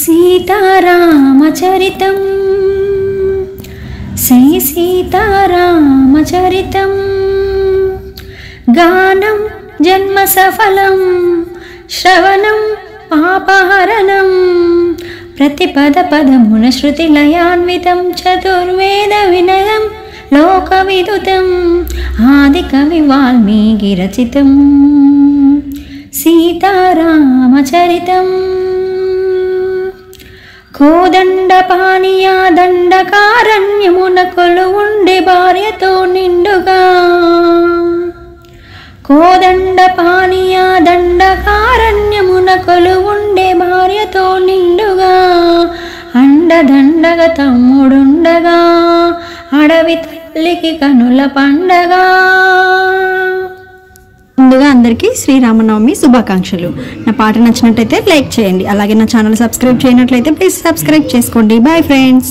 सीतारामचरितं श्री सीतारामचरितं गानं जन्मसफलं श्रवणं पापहरणं प्रतिपदपदमुन श्रुतिलयान्वितं चतुर्वेदविनयं लोकविदुतम् आदिकवि वाल्मीकिरचितं सीतारामचरितम् కోదండపాణియా దండకారణ్యమున కొలువుండే భార్యతో నిండుగా కోదండపాణియా దండకారణ్యమున కొలువుండే భార్యతో నిండుగా అండదండగా తమ్ముడుండగా అడవి తల్లికి కనుల పండగ. ముందుగా అందరికీ శ్రీరామనవమి శుభాకాంక్షలు. నా పాట నచ్చినట్లయితే లైక్ చేయండి. అలాగే నా ఛానల్ సబ్స్క్రైబ్ చేయనట్లయితే ప్లీజ్ సబ్స్క్రైబ్ చేసుకోండి. Bye friends.